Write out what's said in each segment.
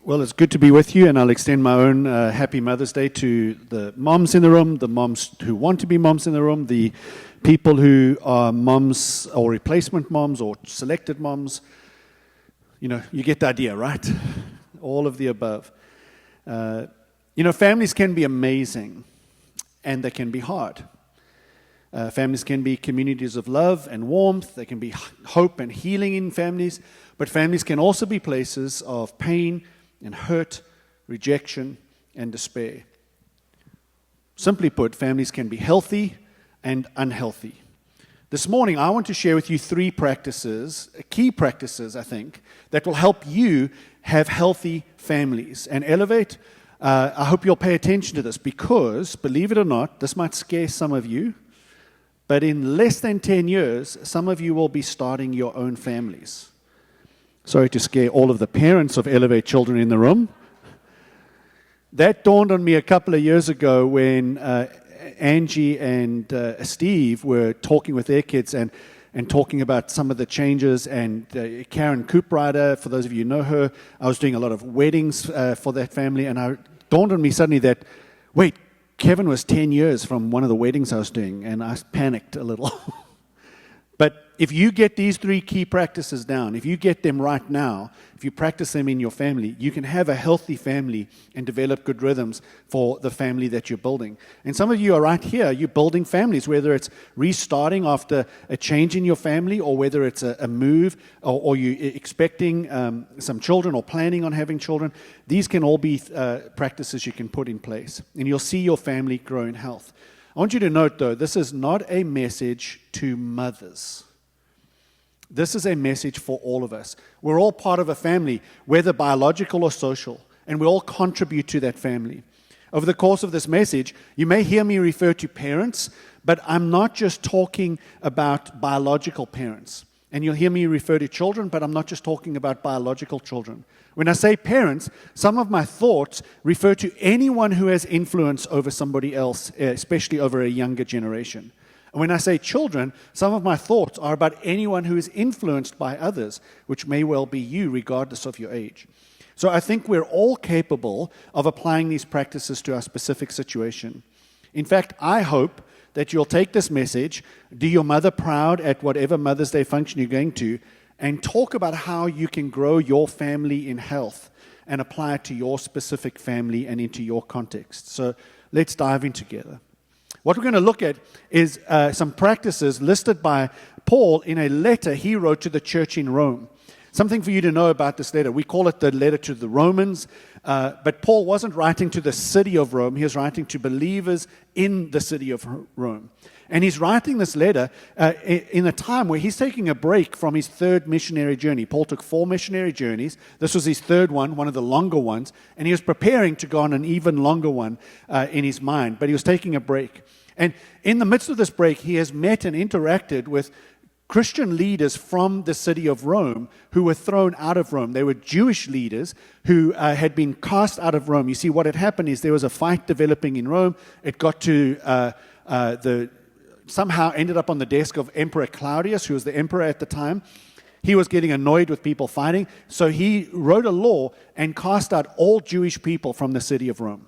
Well, it's good to be with you, and I'll extend my own happy Mother's Day to the moms in the room, the moms who want to be moms in the room, the people who are moms or replacement moms or selected moms. You know, you get the idea, right? All of the above. Families can be amazing, and they can be hard. Families can be communities of love and warmth. There can be hope and healing in families, but families can also be places of pain and hurt, rejection, and despair. Simply put, families can be healthy and unhealthy. This morning, I want to share with you 3 practices, key practices, I think, that will help you have healthy families. And Elevate, I hope you'll pay attention to this because, believe it or not, this might scare some of you, but in less than 10 years, some of you will be starting your own families. Sorry to scare all of the parents of Elevate children in the room. That dawned on me a couple of years ago when Angie and Steve were talking with their kids and talking about some of the changes. And Karen Cooprider, for those of you who know her, I was doing a lot of weddings for that family. And it dawned on me suddenly that, wait, Kevin was 10 years from one of the weddings I was doing. And I panicked a little. But if you get these 3 key practices down, if you get them right now, if you practice them in your family, you can have a healthy family and develop good rhythms for the family that you're building. And some of you are right here, you're building families, whether it's restarting after a change in your family or whether it's a move or you're expecting some children or planning on having children. These can all be practices you can put in place, and you'll see your family grow in health. I want you to note, though, this is not a message to mothers. This is a message for all of us. We're all part of a family, whether biological or social, and we all contribute to that family. Over the course of this message, you may hear me refer to parents, but I'm not just talking about biological parents. And you'll hear me refer to children, but I'm not just talking about biological children. When I say parents, some of my thoughts refer to anyone who has influence over somebody else, especially over a younger generation. And when I say children, some of my thoughts are about anyone who is influenced by others, which may well be you, regardless of your age. So I think we're all capable of applying these practices to our specific situation. In fact, I hope that you'll take this message, do your mother proud at whatever Mother's Day function you're going to, and talk about how you can grow your family in health and apply it to your specific family and into your context. So let's dive in together. What we're going to look at is some practices listed by Paul in a letter he wrote to the church in Rome. Something for you to know about this letter. We call it the letter to the Romans, but Paul wasn't writing to the city of Rome. He was writing to believers in the city of Rome. And he's writing this letter in a time where he's taking a break from his 3rd missionary journey. Paul took 4 missionary journeys. This was his 3rd one of the longer ones. And he was preparing to go on an even longer one in his mind. But he was taking a break. And in the midst of this break, he has met and interacted with Christian leaders from the city of Rome who were thrown out of Rome. They were Jewish leaders who had been cast out of Rome. You see, what had happened is there was a fight developing in Rome. It got to somehow ended up on the desk of Emperor Claudius, who was the emperor at the time. He was getting annoyed with people fighting, so he wrote a law and cast out all Jewish people from the city of Rome.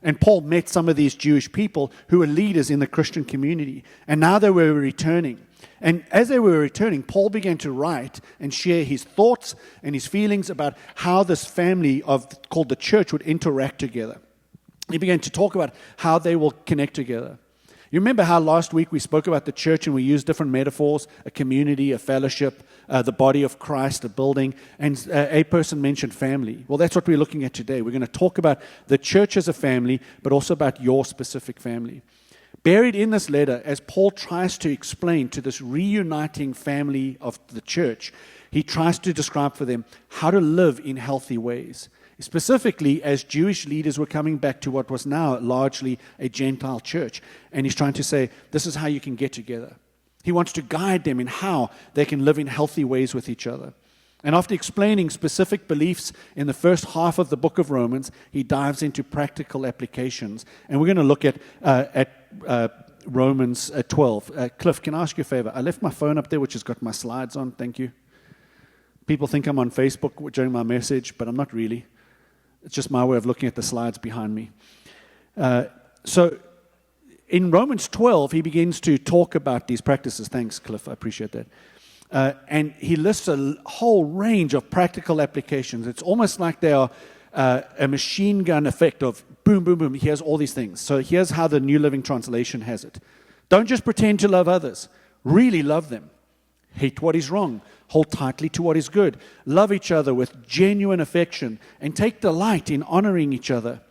And Paul met some of these Jewish people who were leaders in the Christian community, and now they were returning. And as they were returning, Paul began to write and share his thoughts and his feelings about how this family called the church would interact together. He began to talk about how they will connect together. You remember how last week we spoke about the church and we used different metaphors, a community, a fellowship, the body of Christ, a building, and a person mentioned family. Well, that's what we're looking at today. We're going to talk about the church as a family, but also about your specific family. Buried in this letter, as Paul tries to explain to this reuniting family of the church, he tries to describe for them how to live in healthy ways. Specifically, as Jewish leaders were coming back to what was now largely a Gentile church. And he's trying to say, this is how you can get together. He wants to guide them in how they can live in healthy ways with each other. And after explaining specific beliefs in the first half of the book of Romans, he dives into practical applications. And we're going to look at Romans 12. Cliff, can I ask you a favor? I left my phone up there, which has got my slides on. Thank you. People think I'm on Facebook during my message, but I'm not really. It's just my way of looking at the slides behind me. So in Romans 12, he begins to talk about these practices. Thanks, Cliff. I appreciate that. And he lists a whole range of practical applications. It's almost like they are a machine gun effect of boom, boom, boom. Here's all these things. So here's how the New Living Translation has it. Don't just pretend to love others. Really love them. Hate what is wrong. Hold tightly to what is good. Love each other with genuine affection and take delight in honoring each other.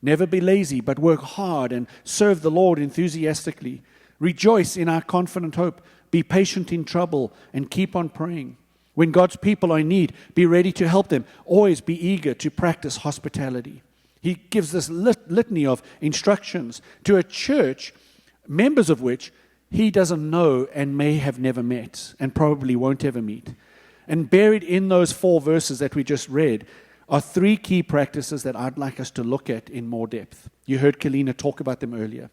Never be lazy, but work hard and serve the Lord enthusiastically. Rejoice in our confident hope. Be patient in trouble and keep on praying. When God's people are in need, be ready to help them. Always be eager to practice hospitality. He gives this litany of instructions to a church, members of which he doesn't know and may have never met and probably won't ever meet. And buried in those 4 verses that we just read are 3 key practices that I'd like us to look at in more depth. You heard Kalina talk about them earlier.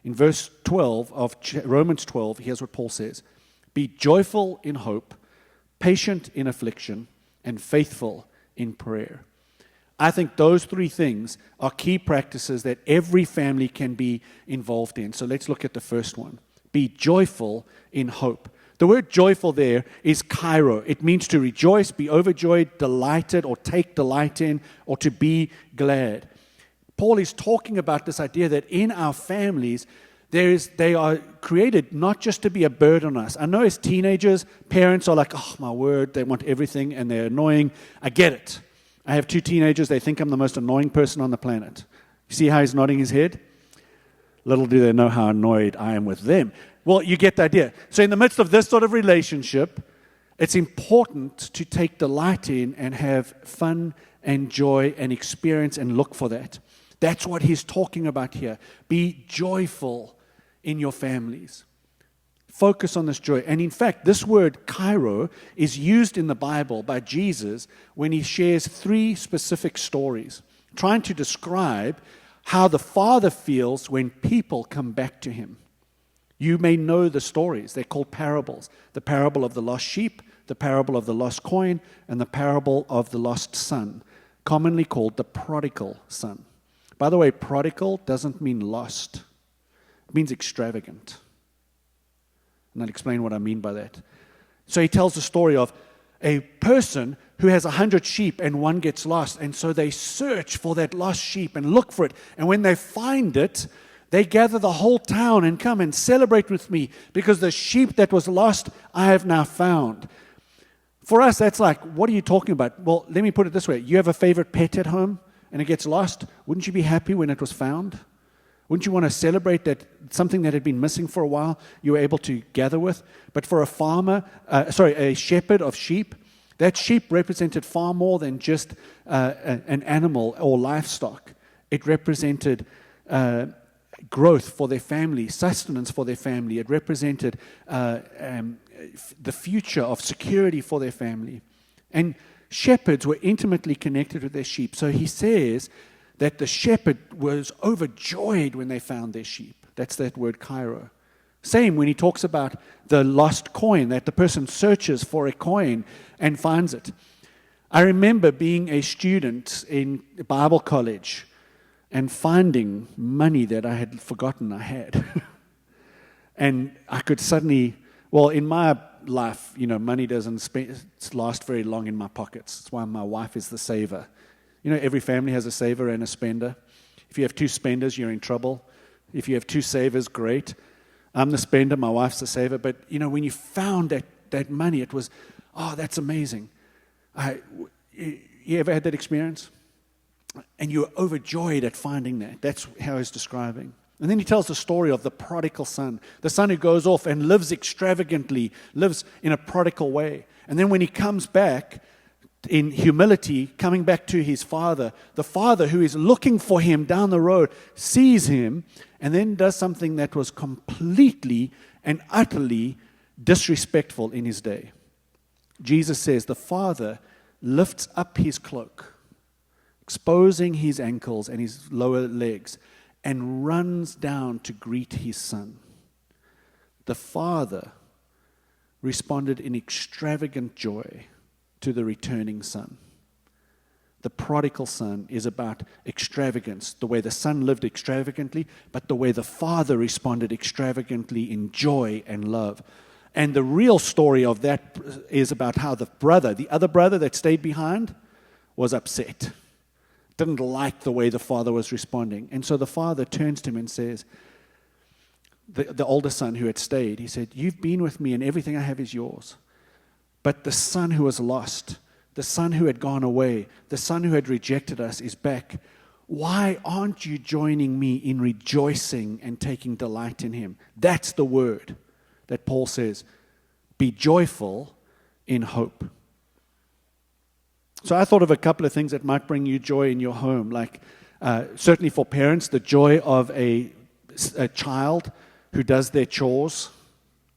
In verse 12 of Romans 12, here's what Paul says. Be joyful in hope, patient in affliction, and faithful in prayer. I think those 3 things are key practices that every family can be involved in. So let's look at the first one. Be joyful in hope. The word joyful there is kairo. It means to rejoice, be overjoyed, delighted, or take delight in, or to be glad. Paul is talking about this idea that in our families, they are created not just to be a burden on us. I know as teenagers, parents are like, oh, my word, they want everything, and they're annoying. I get it. I have 2 teenagers. They think I'm the most annoying person on the planet. You see how he's nodding his head? Little do they know how annoyed I am with them. Well, you get the idea. So in the midst of this sort of relationship, it's important to take delight in and have fun and joy and experience and look for that. That's what he's talking about here. Be joyful in your families. Focus on this joy. And in fact, this word kairo is used in the Bible by Jesus when he shares 3 specific stories, trying to describe how the Father feels when people come back to him. You may know the stories. They're called parables. The parable of the lost sheep, the parable of the lost coin, and the parable of the lost son, commonly called the prodigal son. By the way, prodigal doesn't mean lost. It means extravagant. And I'll explain what I mean by that. So he tells the story of a person who has 100 sheep and one gets lost. And so they search for that lost sheep and look for it. And when they find it, they gather the whole town and come and celebrate with me because the sheep that was lost, I have now found. For us, that's like, what are you talking about? Well, let me put it this way. You have a favorite pet at home and it gets lost. Wouldn't you be happy when it was found? Wouldn't you want to celebrate that something that had been missing for a while you were able to gather with? But for a shepherd of sheep, that sheep represented far more than just an animal or livestock. It represented growth for their family, sustenance for their family. It represented the future of security for their family. And shepherds were intimately connected with their sheep. So he says that the shepherd was overjoyed when they found their sheep. That's that word kairo. Same when he talks about the lost coin, that the person searches for a coin and finds it. I remember being a student in Bible college and finding money that I had forgotten I had. And I could suddenly, well, in my life, money doesn't last very long in my pockets. That's why my wife is the saver. Every family has a saver and a spender. If you have 2 spenders, you're in trouble. If you have 2 savers, great. I'm the spender, my wife's the saver. But, when you found that money, it was, oh, that's amazing. You ever had that experience? And you were overjoyed at finding that. That's how he's describing. And then he tells the story of the prodigal son, the son who goes off and lives extravagantly, lives in a prodigal way. And then when he comes back, in humility, coming back to his father, the father who is looking for him down the road, sees him and then does something that was completely and utterly disrespectful in his day. Jesus says the father lifts up his cloak, exposing his ankles and his lower legs, and runs down to greet his son. The father responded in extravagant joy to the returning son. The prodigal son is about extravagance, the way the son lived extravagantly, but the way the father responded extravagantly in joy and love. And the real story of that is about how the other brother that stayed behind, was upset. Didn't like the way the father was responding. And so the father turns to him and says, the older son who had stayed, he said, "You've been with me and everything I have is yours. But the son who was lost, the son who had gone away, the son who had rejected us is back. Why aren't you joining me in rejoicing and taking delight in him?" That's the word that Paul says, be joyful in hope. So I thought of a couple of things that might bring you joy in your home, like certainly for parents, the joy of a child who does their chores,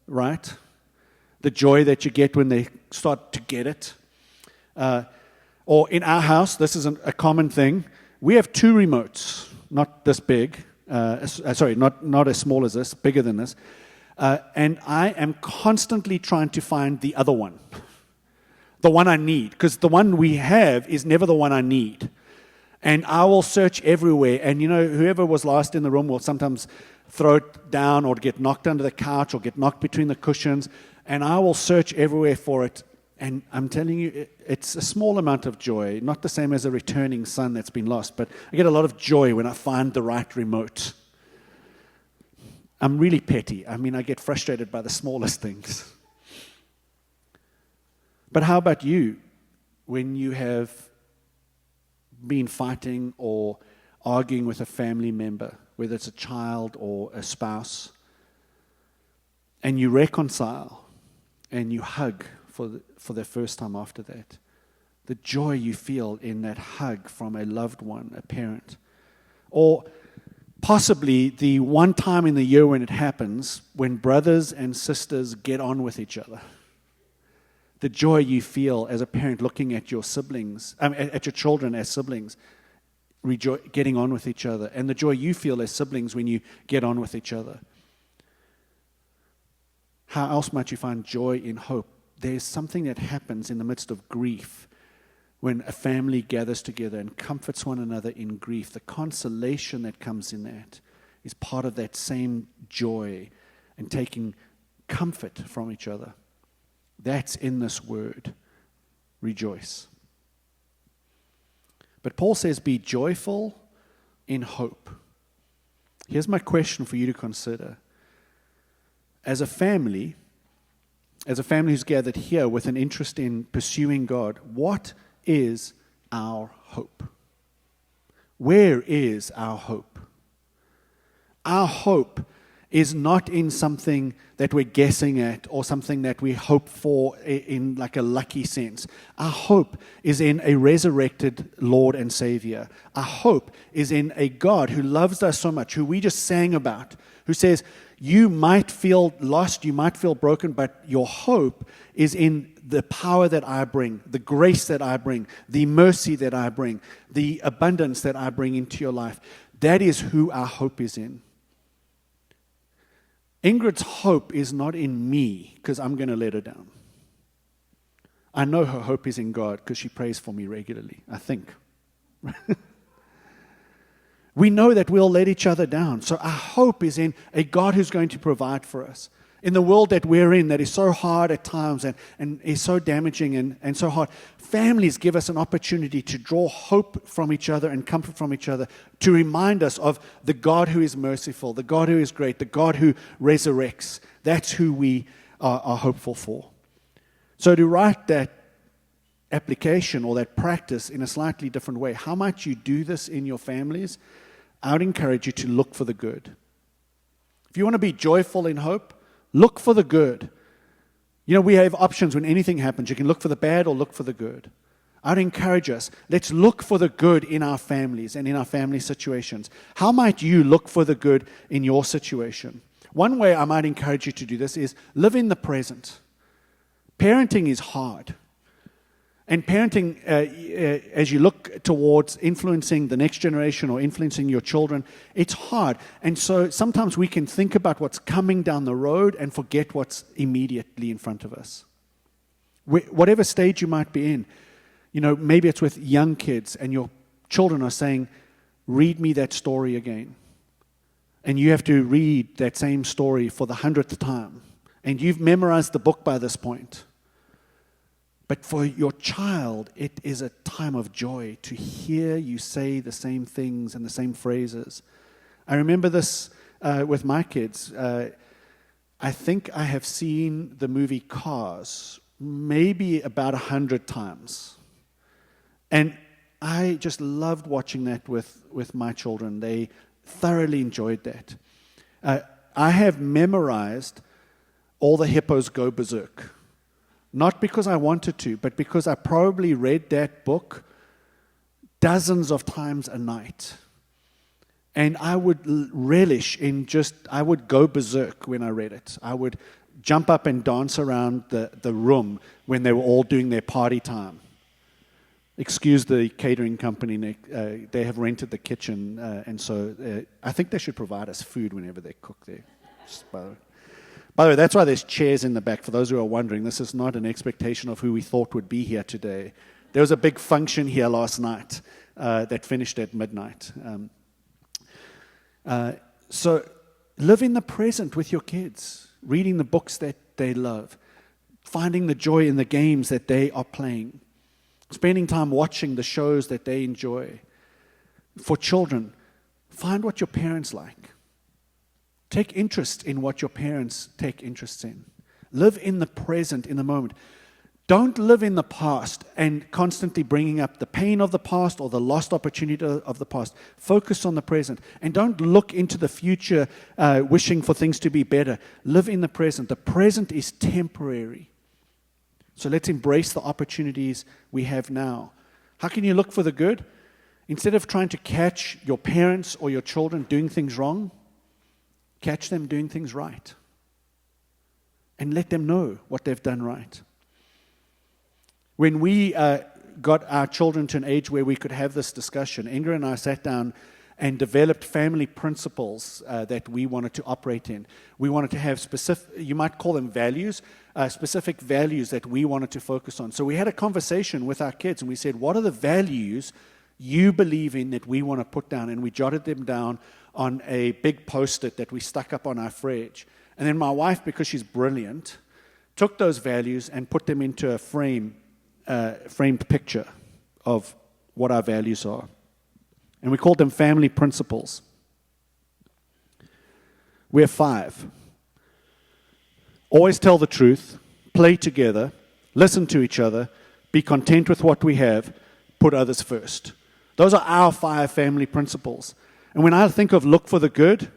right? The joy that you get when they start to get it. Or in our house, this is a common thing. We have 2 remotes, not this big. Not as small as this, bigger than this. And I am constantly trying to find the other one. The one I need. Because the one we have is never the one I need. And I will search everywhere. And whoever was last in the room will sometimes throw it down or get knocked under the couch or get knocked between the cushions. And I will search everywhere for it. And I'm telling you, it's a small amount of joy. Not the same as a returning son that's been lost. But I get a lot of joy when I find the right remote. I'm really petty. I get frustrated by the smallest things. But how about you, when you have been fighting or arguing with a family member, whether it's a child or a spouse, and you reconcile and you hug for the first time after that? The joy you feel in that hug from a loved one, a parent. Or possibly the one time in the year when it happens, when brothers and sisters get on with each other. The joy you feel as a parent looking at your siblings, at your children as siblings, getting on with each other. And the joy you feel as siblings when you get on with each other. How else might you find joy in hope? There's something that happens in the midst of grief when a family gathers together and comforts one another in grief. The consolation that comes in that is part of that same joy and taking comfort from each other. That's in this word, rejoice. But Paul says, be joyful in hope. Here's my question for you to consider. As a family who's gathered here with an interest in pursuing God, what is our hope? Where is our hope? Our hope is not in something that we're guessing at or something that we hope for in like a lucky sense. Our hope is in a resurrected Lord and Savior. Our hope is in a God who loves us so much, who we just sang about, who says, you might feel lost, you might feel broken, but your hope is in the power that I bring, the grace that I bring, the mercy that I bring, the abundance that I bring into your life. That is who our hope is in. Ingrid's hope is not in me because I'm going to let her down. I know her hope is in God because she prays for me regularly, I think. We know that we'll let each other down. So our hope is in a God who's going to provide for us. In the world that we're in that is so hard at times and is so damaging and so hard, families give us an opportunity to draw hope from each other and comfort from each other, to remind us of the God who is merciful, the God who is great, the God who resurrects. That's who we are hopeful for. So to write that application or that practice in a slightly different way, how might you do this in your families? I would encourage you to look for the good. If you want to be joyful in hope, look for the good. We have options when anything happens. You can look for the bad or look for the good. I would encourage us, let's look for the good in our families and in our family situations. How might you look for the good in your situation? One way I might encourage you to do this is live in the present. Parenting is hard. And parenting, as you look towards influencing the next generation or influencing your children, it's hard. And so sometimes we can think about what's coming down the road and forget what's immediately in front of us. Whatever stage you might be in, Maybe it's with young kids and your children are saying, read me that story again. And you have to read that same story for the 100th time. And you've memorized the book by this point. But for your child, it is a time of joy to hear you say the same things and the same phrases. I remember this with my kids. I think I have seen the movie Cars maybe about 100 times. And I just loved watching that with my children. They thoroughly enjoyed that. I have memorized All the Hippos Go Berserk. Not because I wanted to, but because I probably read that book dozens of times a night. And I would relish I would go berserk when I read it. I would jump up and dance around the room when they were all doing their party time. Excuse the catering company, they have rented the kitchen, and so I think they should provide us food whenever they cook there. By the way, that's why there's chairs in the back. For those who are wondering, this is not an expectation of who we thought would be here today. There was a big function here last night that finished at midnight. So live in the present with your kids, reading the books that they love, finding the joy in the games that they are playing, spending time watching the shows that they enjoy. For children, find what your parents like. Take interest in what your parents take interest in. Live in the present, in the moment. Don't live in the past and constantly bringing up the pain of the past or the lost opportunity of the past. Focus on the present. And don't look into the future wishing for things to be better. Live in the present. The present is temporary. So let's embrace the opportunities we have now. How can you look for the good? Instead of trying to catch your parents or your children doing things wrong, catch them doing things right. And let them know what they've done right. When we got our children to an age where we could have this discussion, Ingrid and I sat down and developed family principles that we wanted to operate in. We wanted to have specific, you might call them values, specific values that we wanted to focus on. So we had a conversation with our kids and we said, what are the values you believe in that we want to put down? And we jotted them down on a big post-it that we stuck up on our fridge. And then my wife, because she's brilliant, took those values and put them into a framed picture of what our values are. And we called them family principles. We have 5. Always tell the truth, play together, listen to each other, be content with what we have, put others first. Those are our 5 family principles. And when I think of look for the good,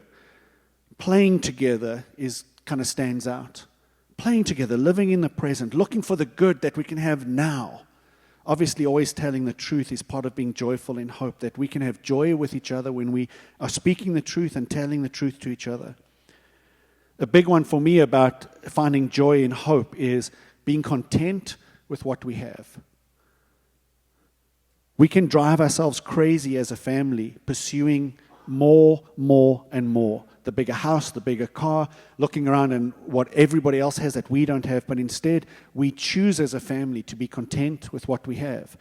playing together kind of stands out. Playing together, living in the present, looking for the good that we can have now. Obviously, always telling the truth is part of being joyful in hope, that we can have joy with each other when we are speaking the truth and telling the truth to each other. A big one for me about finding joy in hope is being content with what we have. We can drive ourselves crazy as a family, pursuing more, and more. The bigger house, the bigger car, looking around and what everybody else has that we don't have, but instead we choose as a family to be content with what we have.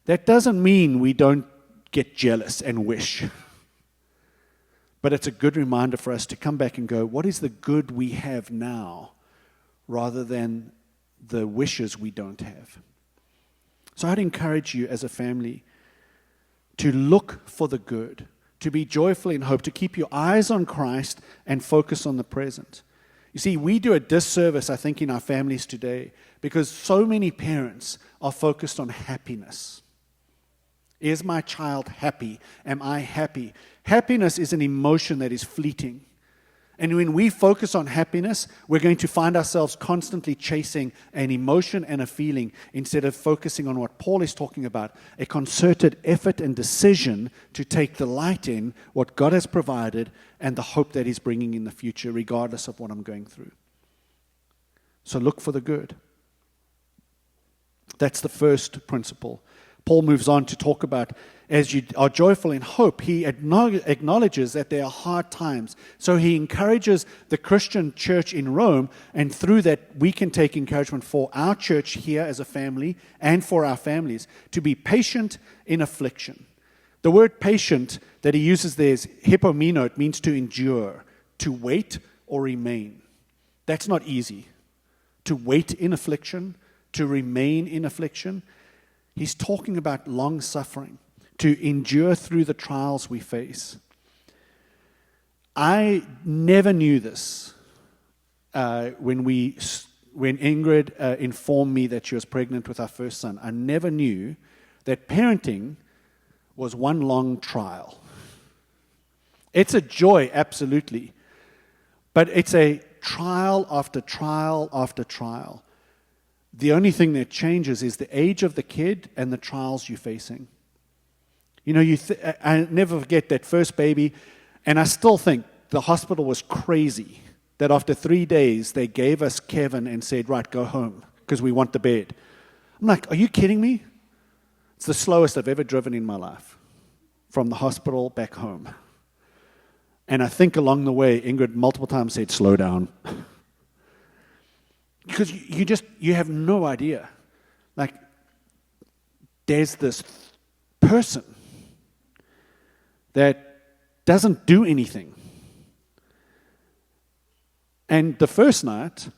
That doesn't mean we don't get jealous and wish. But it's a good reminder for us to come back and go, what is the good we have now, rather than the wishes we don't have? So I'd encourage you as a family to look for the good, to be joyful in hope, to keep your eyes on Christ and focus on the present. You see, we do a disservice, I think, in our families today because so many parents are focused on happiness. Is my child happy? Am I happy? Happiness is an emotion that is fleeting. And when we focus on happiness, we're going to find ourselves constantly chasing an emotion and a feeling instead of focusing on what Paul is talking about, a concerted effort and decision to take delight in what God has provided and the hope that He's bringing in the future, regardless of what I'm going through. So look for the good. That's the first principle. Paul moves on to talk about as you are joyful in hope, he acknowledges that there are hard times. So he encourages the Christian church in Rome, and through that we can take encouragement for our church here as a family and for our families to be patient in affliction. The word patient that he uses there is hypomeno. It means to endure, to wait or remain. That's not easy. To wait in affliction, to remain in affliction. He's talking about long suffering, to endure through the trials we face. I never knew this when Ingrid informed me that she was pregnant with our first son. I never knew that parenting was one long trial. It's a joy, absolutely, but it's a trial after trial after trial. The only thing that changes is the age of the kid and the trials you're facing. You know, I never forget that first baby, and I still think the hospital was crazy that after 3 days they gave us Kevin and said, right, go home, because we want the bed. I'm like, are you kidding me? It's the slowest I've ever driven in my life, from the hospital back home. And I think along the way, Ingrid multiple times said, slow down. Because you have no idea. Like, there's this person that doesn't do anything. And the first night,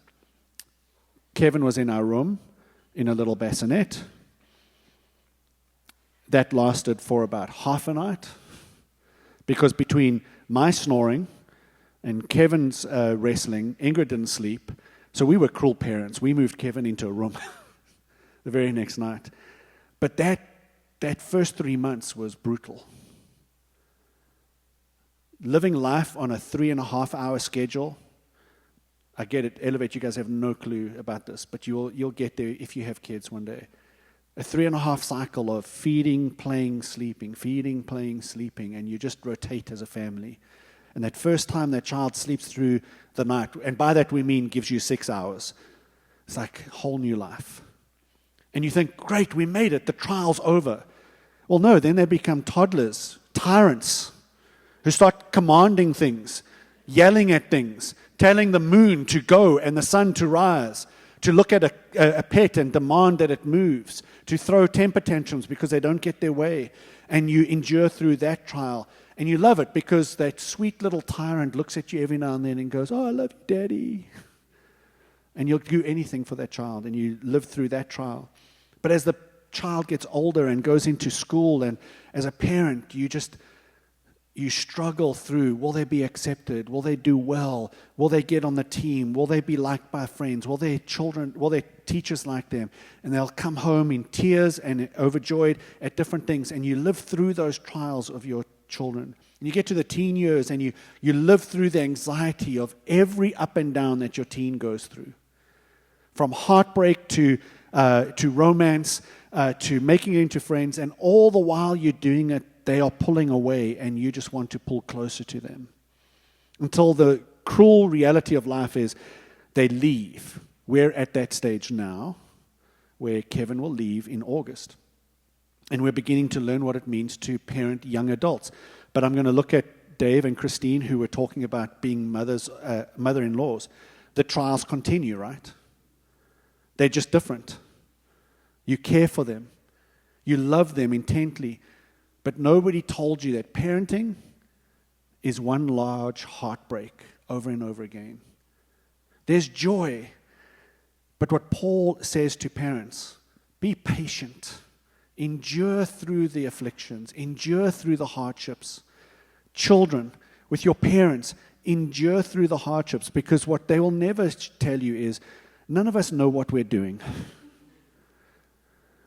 Kevin was in our room in a little bassinet. That lasted for about half a night, because between my snoring and Kevin's wrestling, Ingrid didn't sleep. So we were cruel parents. We moved Kevin into a room the very next night. But that first 3 months was brutal. Living life on a 3.5-hour schedule. I get it, Elevate, you guys have no clue about this, but you'll get there if you have kids one day. A 3.5 cycle of feeding, playing, sleeping, feeding, playing, sleeping, and you just rotate as a family. And that first time that child sleeps through the night, and by that we mean gives you 6 hours, it's like a whole new life. And you think, great, we made it, the trial's over. Well, no, then they become toddlers, tyrants, who start commanding things, yelling at things, telling the moon to go and the sun to rise, to look at a pet and demand that it moves, to throw temper tantrums because they don't get their way. And you endure through that trial. And you love it because that sweet little tyrant looks at you every now and then and goes, oh, I love you, Daddy. And you'll do anything for that child, and you live through that trial. But as the child gets older and goes into school, and as a parent, you struggle through, will they be accepted? Will they do well? Will they get on the team? Will they be liked by friends? Will their teachers like them? And they'll come home in tears and overjoyed at different things. And you live through those trials of your children. And you get to the teen years and you live through the anxiety of every up and down that your teen goes through. From heartbreak to romance, to making it into friends. And all the while you're doing it, they are pulling away, and you just want to pull closer to them. Until the cruel reality of life is they leave. We're at that stage now where Kevin will leave in August. And we're beginning to learn what it means to parent young adults. But I'm going to look at Dave and Christine, who were talking about being mother-in-laws. The trials continue, right? They're just different. You care for them. You love them intently. But nobody told you that parenting is one large heartbreak over and over again. There's joy. But what Paul says to parents, be patient. Endure through the afflictions. Endure through the hardships. Children, with your parents, endure through the hardships, because what they will never tell you is, none of us know what we're doing.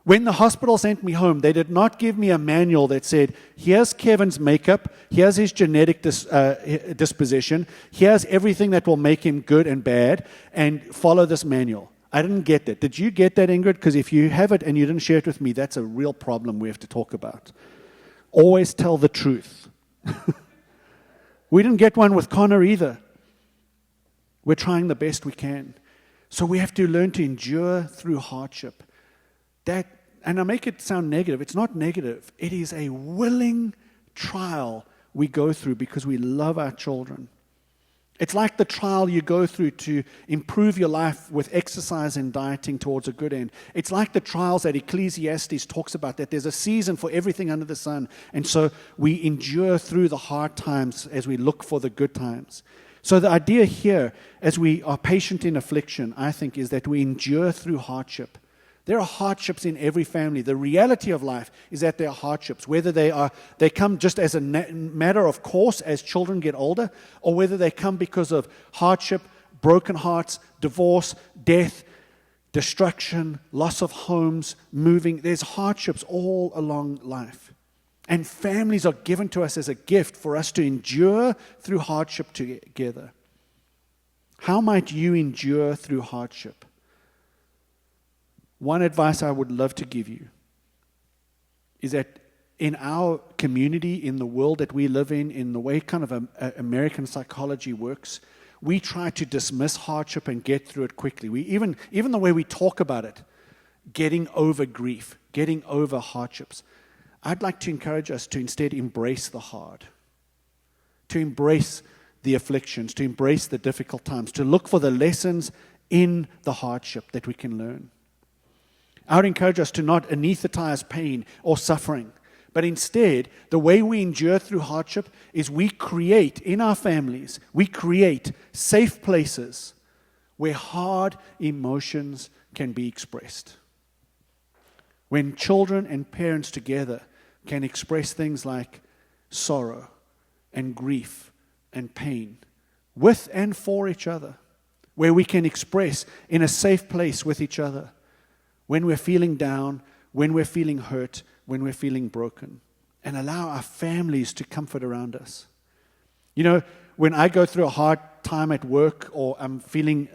When the hospital sent me home, they did not give me a manual that said, here's Kevin's makeup, here's his genetic disposition, here's everything that will make him good and bad, and follow this manual. I didn't get that. Did you get that, Ingrid? Because if you have it and you didn't share it with me, that's a real problem we have to talk about. Always tell the truth. We didn't get one with Connor either. We're trying the best we can. So we have to learn to endure through hardship. That and I make it sound negative, it's not negative. It is a willing trial we go through because we love our children. It's like the trial you go through to improve your life with exercise and dieting towards a good end. It's like the trials that Ecclesiastes talks about, that there's a season for everything under the sun. And so we endure through the hard times as we look for the good times. So the idea here, as we are patient in affliction, I think, is that we endure through hardship. There are hardships in every family. The reality of life is that there are hardships, whether they come just as a matter of course as children get older, or whether they come because of hardship, broken hearts, divorce, death, destruction, loss of homes, moving. There's hardships all along life. And families are given to us as a gift for us to endure through hardship together. How might you endure through hardship? One advice I would love to give you is that in our community, in the world that we live in the way kind of American psychology works, we try to dismiss hardship and get through it quickly. We even the way we talk about it, getting over grief, getting over hardships. I'd like to encourage us to instead embrace the hard, to embrace the afflictions, to embrace the difficult times, to look for the lessons in the hardship that we can learn. I would encourage us to not anesthetize pain or suffering, but instead, the way we endure through hardship is we create, in our families, we create safe places where hard emotions can be expressed. When children and parents together can express things like sorrow and grief and pain with and for each other, where we can express in a safe place with each other, when we're feeling down, when we're feeling hurt, when we're feeling broken, and allow our families to comfort around us. You know, when I go through a hard time at work or I'm feeling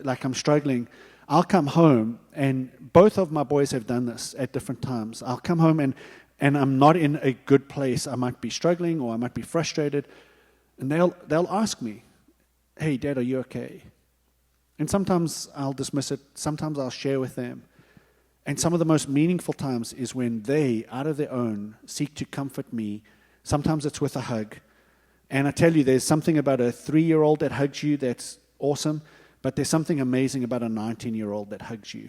like I'm struggling, I'll come home, and both of my boys have done this at different times. I'll come home and I'm not in a good place. I might be struggling or I might be frustrated, and they'll ask me, "Hey, Dad, are you okay?" And sometimes I'll dismiss it. Sometimes I'll share with them. And some of the most meaningful times is when they, out of their own, seek to comfort me. Sometimes it's with a hug. And I tell you, there's something about a 3-year-old that hugs you that's awesome, but there's something amazing about a 19-year-old that hugs you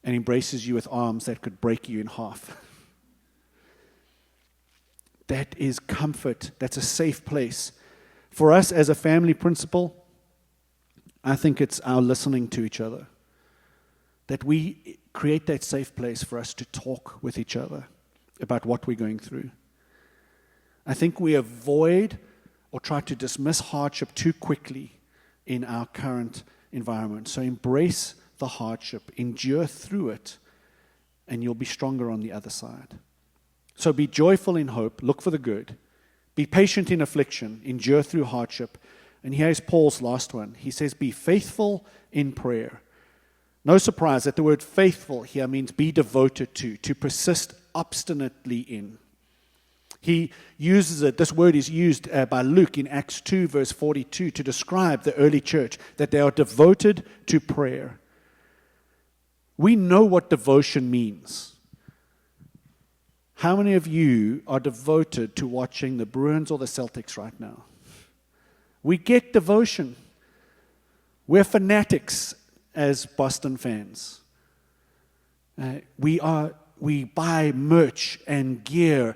and embraces you with arms that could break you in half. That is comfort. That's a safe place. For us as a family principle, I think it's our listening to each other. That we create that safe place for us to talk with each other about what we're going through. I think we avoid or try to dismiss hardship too quickly in our current environment. So embrace the hardship, endure through it, and you'll be stronger on the other side. So be joyful in hope, look for the good. Be patient in affliction, endure through hardship. And here's Paul's last one. He says, be faithful in prayer. No surprise that the word faithful here means be devoted to persist obstinately in. He uses it, this word is used by Luke in Acts 2 verse 42 to describe the early church, that they are devoted to prayer. We know what devotion means. How many of you are devoted to watching the Bruins or the Celtics right now? We get devotion. We're fanatics as Boston fans. We buy merch and gear.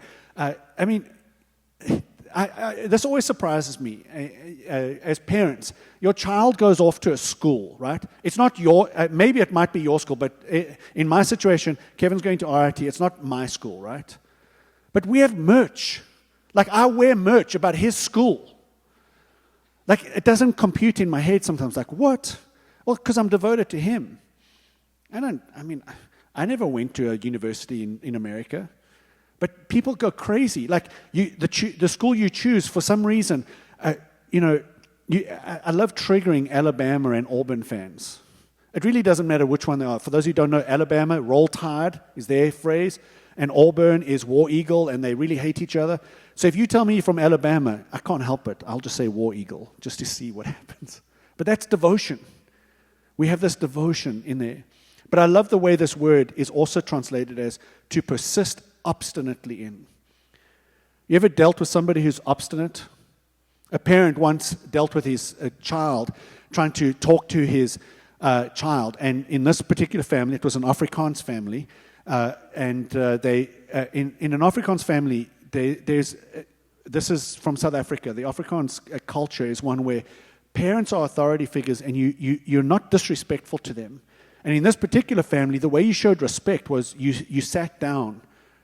This always surprises me as parents. Your child goes off to a school, right? It's not maybe it might be your school, but in my situation, Kevin's going to RIT. It's not my school, right? But we have merch. Like, I wear merch about his school. Like, it doesn't compute in my head sometimes. Like, what? Well, because I'm devoted to him. I never went to a university in America. But people go crazy. Like, the school you choose, for some reason, I love triggering Alabama and Auburn fans. It really doesn't matter which one they are. For those who don't know, Alabama, roll tide is their phrase, and Auburn is War Eagle, and they really hate each other. So if you tell me you're from Alabama, I can't help it. I'll just say War Eagle, just to see what happens. But that's devotion. We have this devotion in there. But I love the way this word is also translated as to persist obstinately in. You ever dealt with somebody who's obstinate? A parent once dealt with his child, trying to talk to his child. And in this particular family, it was an Afrikaans family. In an Afrikaans family, this is from South Africa. The Afrikaans culture is one where parents are authority figures and you're not disrespectful to them. And in this particular family, the way you showed respect was you sat down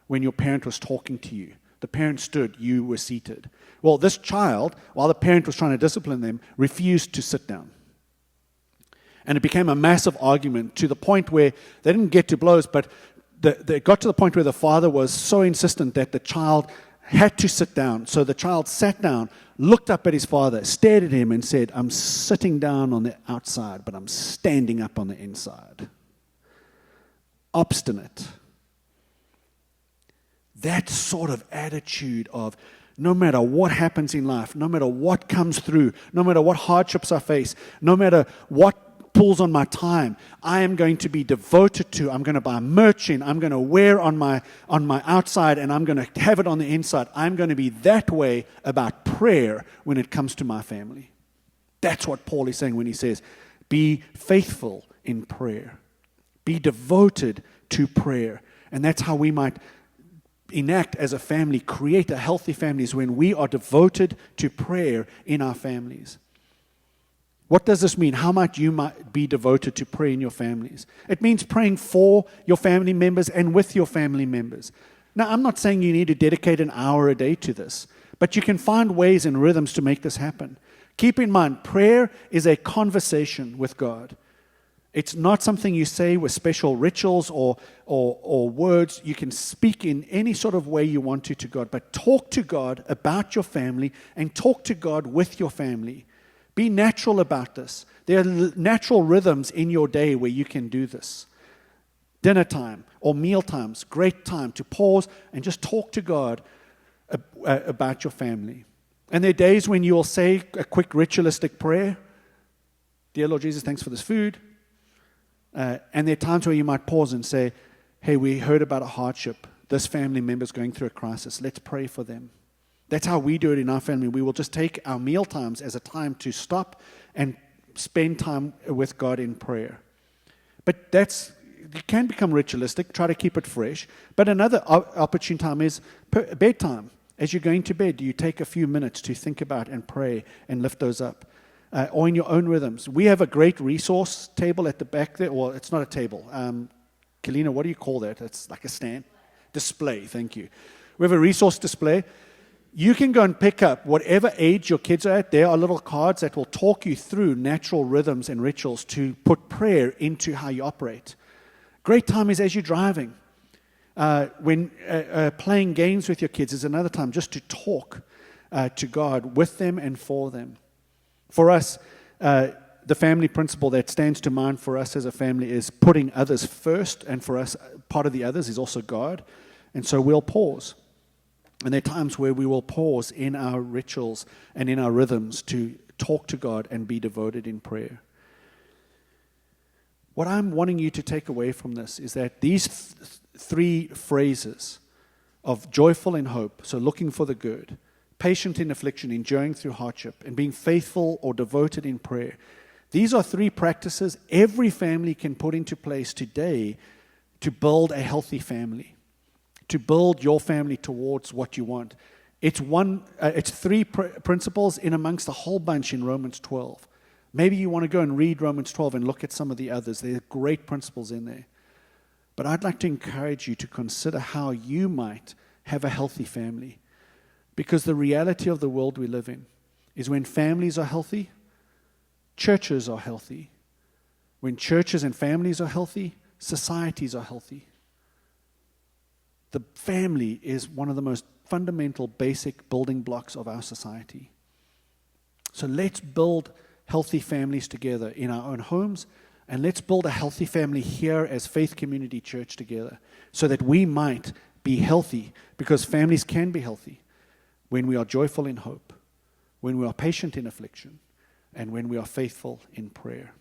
when your parent was talking to you. The parent stood, you were seated. Well, this child, while the parent was trying to discipline them, refused to sit down. And it became a massive argument to the point where they didn't get to blows, but they got to the point where the father was so insistent that the child had to sit down. So the child sat down, looked up at his father, stared at him and said, "I'm sitting down on the outside, but I'm standing up on the inside." Obstinate. That sort of attitude of no matter what happens in life, no matter what comes through, no matter what hardships I face, no matter what pulls on my time, I am going to be devoted to. I'm going to buy merch in. I'm going to wear on my outside, and I'm going to have it on the inside. I'm going to be that way about prayer when it comes to my family. That's what Paul is saying when he says, be faithful in prayer. Be devoted to prayer. And that's how we might enact as a family, create a healthy families when we are devoted to prayer in our families. What does this mean? How might you be devoted to prayer in your families? It means praying for your family members and with your family members. Now, I'm not saying you need to dedicate an hour a day to this, but you can find ways and rhythms to make this happen. Keep in mind, prayer is a conversation with God. It's not something you say with special rituals or words. You can speak in any sort of way you want to God, but talk to God about your family and talk to God with your family. Be natural about this. There are natural rhythms in your day where you can do this. Dinner time or meal times, great time to pause and just talk to God about your family. And there are days when you will say a quick ritualistic prayer. Dear Lord Jesus, thanks for this food. And there are times where you might pause and say, hey, we heard about a hardship. This family member is going through a crisis. Let's pray for them. That's how we do it in our family. We will just take our meal times as a time to stop and spend time with God in prayer. But it can become ritualistic. Try to keep it fresh. But another opportune time is bedtime. As you're going to bed, you take a few minutes to think about and pray and lift those up. Or in your own rhythms. We have a great resource table at the back there. Well, it's not a table. Kalina, what do you call that? It's like a stand. Display, thank you. We have a resource display. You can go and pick up whatever age your kids are at. There are little cards that will talk you through natural rhythms and rituals to put prayer into how you operate. Great time is as you're driving. When playing games with your kids is another time just to talk to God with them and for them. For us, the family principle that stands to mind for us as a family is putting others first, and for us, part of the others is also God. And so we'll pause. And there are times where we will pause in our rituals and in our rhythms to talk to God and be devoted in prayer. What I'm wanting you to take away from this is that these three phrases of joyful in hope, so looking for the good, patient in affliction, enduring through hardship, and being faithful or devoted in prayer, these are three practices every family can put into place today to build a healthy family. To build your family towards what you want. It's three principles in amongst a whole bunch in Romans 12. Maybe you want to go and read Romans 12 and look at some of the others. There are great principles in there. But I'd like to encourage you to consider how you might have a healthy family. Because the reality of the world we live in is when families are healthy, churches are healthy. When churches and families are healthy, societies are healthy. The family is one of the most fundamental, basic building blocks of our society. So let's build healthy families together in our own homes, and let's build a healthy family here as Faith Community Church together so that we might be healthy, because families can be healthy when we are joyful in hope, when we are patient in affliction, and when we are faithful in prayer.